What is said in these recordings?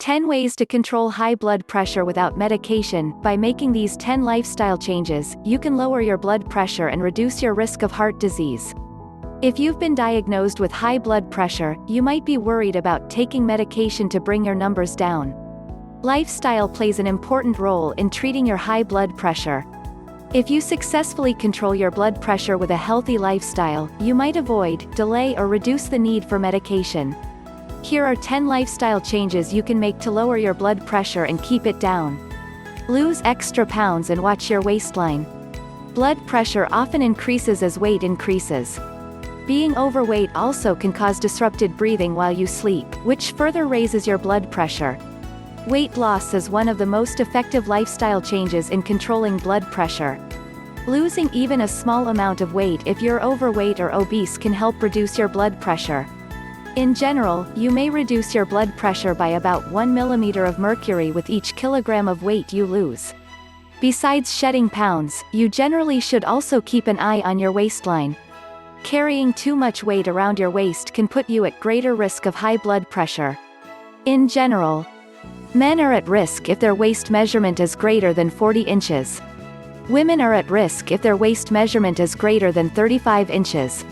10 ways to control high blood pressure without medication. By making these 10 lifestyle changes, you can lower your blood pressure and reduce your risk of heart disease. If you've been diagnosed with high blood pressure, you might be worried about taking medication to bring your numbers down. Lifestyle plays an important role in treating your high blood pressure. If you successfully control your blood pressure with a healthy lifestyle, you might avoid, delay or reduce the need for medication. Here are 10 lifestyle changes you can make to lower your blood pressure and keep it down. Lose extra pounds and watch your waistline. Blood pressure often increases as weight increases. Being overweight also can cause disrupted breathing while you sleep, which further raises your blood pressure. Weight loss is one of the most effective lifestyle changes in controlling blood pressure. Losing even a small amount of weight if you're overweight or obese can help reduce your blood pressure. In general, you may reduce your blood pressure by about 1 mm of mercury with each kilogram of weight you lose. Besides shedding pounds, you generally should also keep an eye on your waistline. Carrying too much weight around your waist can put you at greater risk of high blood pressure. In general, men are at risk if their waist measurement is greater than 40 inches. Women are at risk if their waist measurement is greater than 35 inches.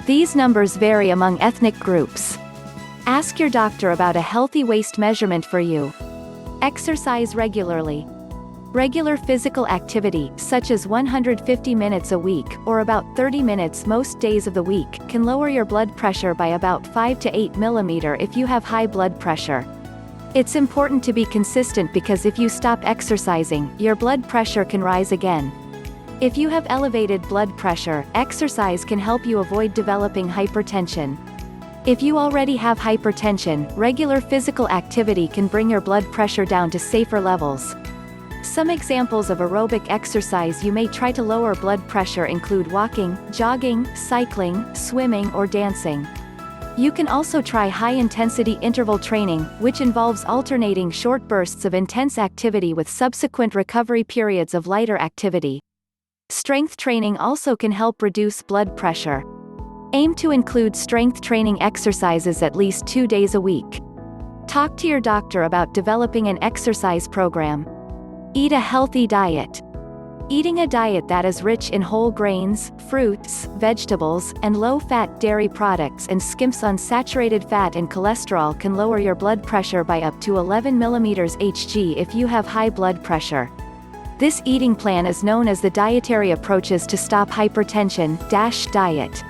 These numbers vary among ethnic groups. Ask your doctor about a healthy waist measurement for you. Exercise regularly. Regular physical activity, such as 150 minutes a week, or about 30 minutes most days of the week, can lower your blood pressure by about 5 to 8 mm if you have high blood pressure. It's important to be consistent because if you stop exercising, your blood pressure can rise again. If you have elevated blood pressure, exercise can help you avoid developing hypertension. If you already have hypertension, regular physical activity can bring your blood pressure down to safer levels. Some examples of aerobic exercise you may try to lower blood pressure include walking, jogging, cycling, swimming or dancing. You can also try high-intensity interval training, which involves alternating short bursts of intense activity with subsequent recovery periods of lighter activity. Strength training also can help reduce blood pressure. Aim to include strength training exercises at least 2 days a week. Talk to your doctor about developing an exercise program. Eat a healthy diet. Eating a diet that is rich in whole grains, fruits, vegetables, and low-fat dairy products and skims on saturated fat and cholesterol can lower your blood pressure by up to 11 mmHg if you have high blood pressure. This eating plan is known as the Dietary Approaches to Stop Hypertension diet.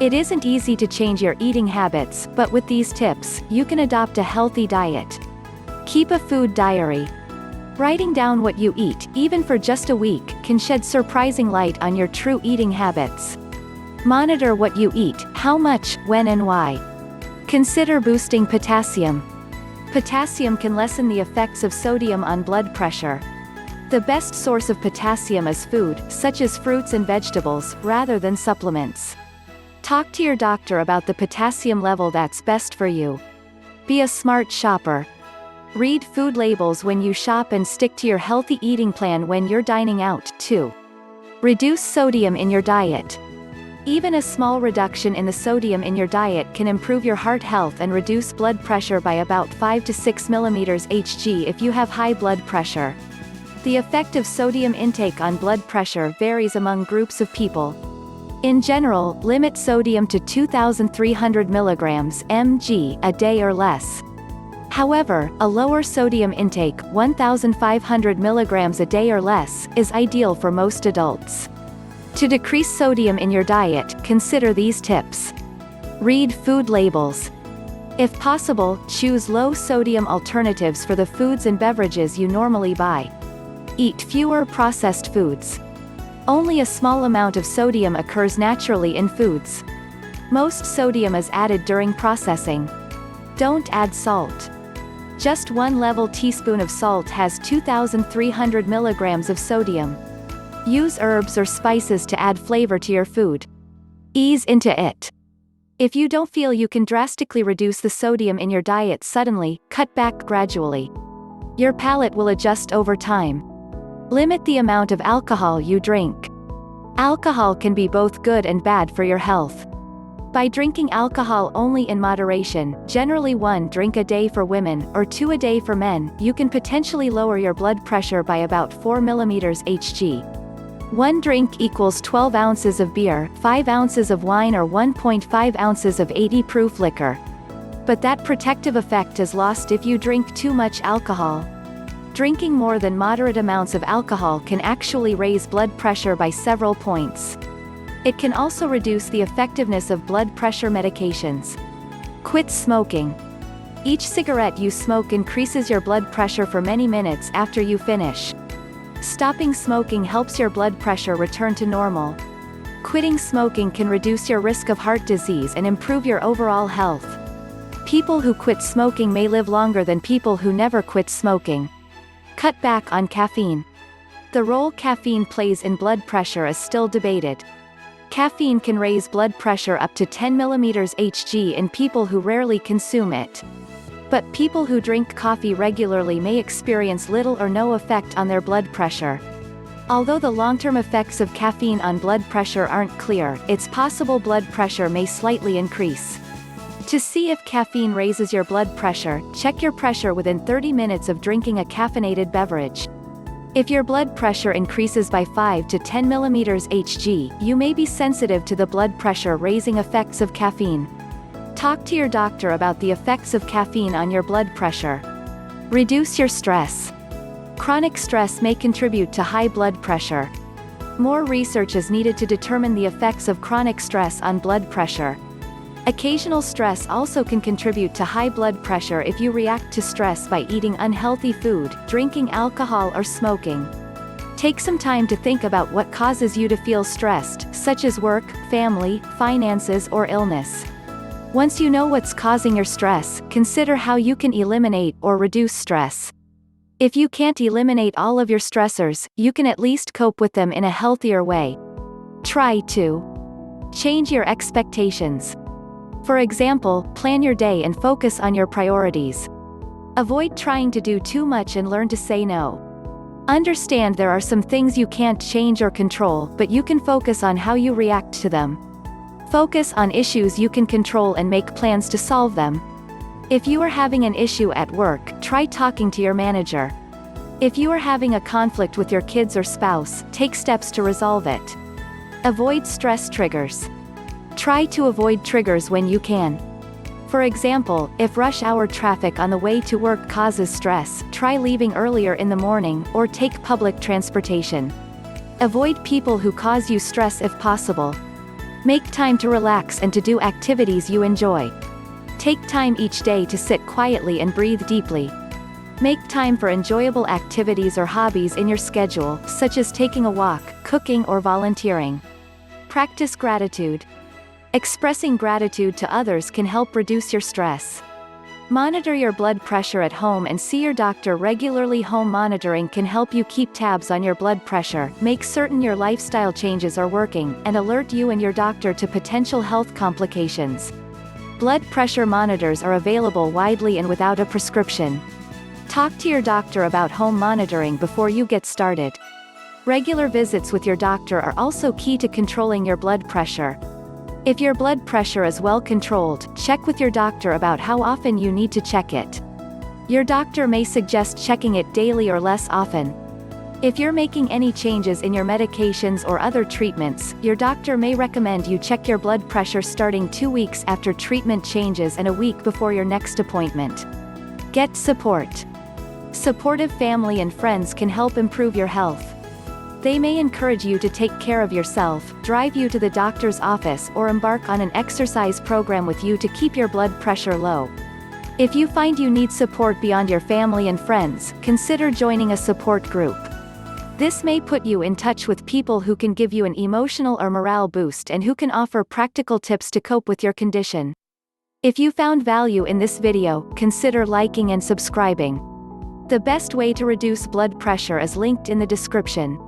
It isn't easy to change your eating habits, but with these tips, you can adopt a healthy diet. Keep a food diary. Writing down what you eat, even for just a week, can shed surprising light on your true eating habits. Monitor what you eat, how much, when and why. Consider boosting potassium. Potassium can lessen the effects of sodium on blood pressure. The best source of potassium is food, such as fruits and vegetables, rather than supplements. Talk to your doctor about the potassium level that's best for you. Be a smart shopper. Read food labels when you shop and stick to your healthy eating plan when you're dining out, too. Reduce sodium in your diet. Even a small reduction in the sodium in your diet can improve your heart health and reduce blood pressure by about 5 to 6 mmHg if you have high blood pressure. The effect of sodium intake on blood pressure varies among groups of people. In general, limit sodium to 2,300 mg/mg a day or less. However, a lower sodium intake, 1,500 mg a day or less, is ideal for most adults. To decrease sodium in your diet, consider these tips. Read food labels. If possible, choose low-sodium alternatives for the foods and beverages you normally buy. Eat fewer processed foods. Only a small amount of sodium occurs naturally in foods. Most sodium is added during processing. Don't add salt. Just 1 level teaspoon of salt has 2,300 mg of sodium. Use herbs or spices to add flavor to your food. Ease into it. If you don't feel you can drastically reduce the sodium in your diet suddenly, cut back gradually. Your palate will adjust over time. Limit the amount of alcohol you drink. Alcohol can be both good and bad for your health. By drinking alcohol only in moderation, generally 1 drink a day for women, or 2 a day for men, you can potentially lower your blood pressure by about 4 mm Hg. 1 drink equals 12 ounces of beer, 5 ounces of wine or 1.5 ounces of 80 proof liquor. But that protective effect is lost if you drink too much alcohol. Drinking more than moderate amounts of alcohol can actually raise blood pressure by several points. It can also reduce the effectiveness of blood pressure medications. Quit smoking. Each cigarette you smoke increases your blood pressure for many minutes after you finish. Stopping smoking helps your blood pressure return to normal. Quitting smoking can reduce your risk of heart disease and improve your overall health. People who quit smoking may live longer than people who never quit smoking. Cut back on caffeine. The role caffeine plays in blood pressure is still debated. Caffeine can raise blood pressure up to 10 mm Hg in people who rarely consume it. But people who drink coffee regularly may experience little or no effect on their blood pressure. Although the long-term effects of caffeine on blood pressure aren't clear, it's possible blood pressure may slightly increase. To see if caffeine raises your blood pressure, check your pressure within 30 minutes of drinking a caffeinated beverage. If your blood pressure increases by 5 to 10 mm Hg, you may be sensitive to the blood pressure-raising effects of caffeine. Talk to your doctor about the effects of caffeine on your blood pressure. Reduce your stress. Chronic stress may contribute to high blood pressure. More research is needed to determine the effects of chronic stress on blood pressure. Occasional stress also can contribute to high blood pressure if you react to stress by eating unhealthy food, drinking alcohol or smoking. Take some time to think about what causes you to feel stressed, such as work, family, finances or illness. Once you know what's causing your stress, consider how you can eliminate or reduce stress. If you can't eliminate all of your stressors, you can at least cope with them in a healthier way. Try to change your expectations. For example, plan your day and focus on your priorities. Avoid trying to do too much and learn to say no. Understand there are some things you can't change or control, but you can focus on how you react to them. Focus on issues you can control and make plans to solve them. If you are having an issue at work, try talking to your manager. If you are having a conflict with your kids or spouse, take steps to resolve it. Avoid stress triggers. Try to avoid triggers when you can. For example, if rush hour traffic on the way to work causes stress, try leaving earlier in the morning, or take public transportation. Avoid people who cause you stress if possible. Make time to relax and to do activities you enjoy. Take time each day to sit quietly and breathe deeply. Make time for enjoyable activities or hobbies in your schedule, such as taking a walk, cooking or volunteering. Practice gratitude. Expressing gratitude to others can help reduce your stress. Monitor your blood pressure at home and see your doctor regularly. Home monitoring can help you keep tabs on your blood pressure, make certain your lifestyle changes are working, and alert you and your doctor to potential health complications. Blood pressure monitors are available widely and without a prescription. Talk to your doctor about home monitoring before you get started. Regular visits with your doctor are also key to controlling your blood pressure. If your blood pressure is well controlled, check with your doctor about how often you need to check it. Your doctor may suggest checking it daily or less often. If you're making any changes in your medications or other treatments, your doctor may recommend you check your blood pressure starting 2 weeks after treatment changes and a week before your next appointment. Get support. Supportive family and friends can help improve your health. They may encourage you to take care of yourself, drive you to the doctor's office, or embark on an exercise program with you to keep your blood pressure low. If you find you need support beyond your family and friends, consider joining a support group. This may put you in touch with people who can give you an emotional or morale boost and who can offer practical tips to cope with your condition. If you found value in this video, consider liking and subscribing. The best way to reduce blood pressure is linked in the description.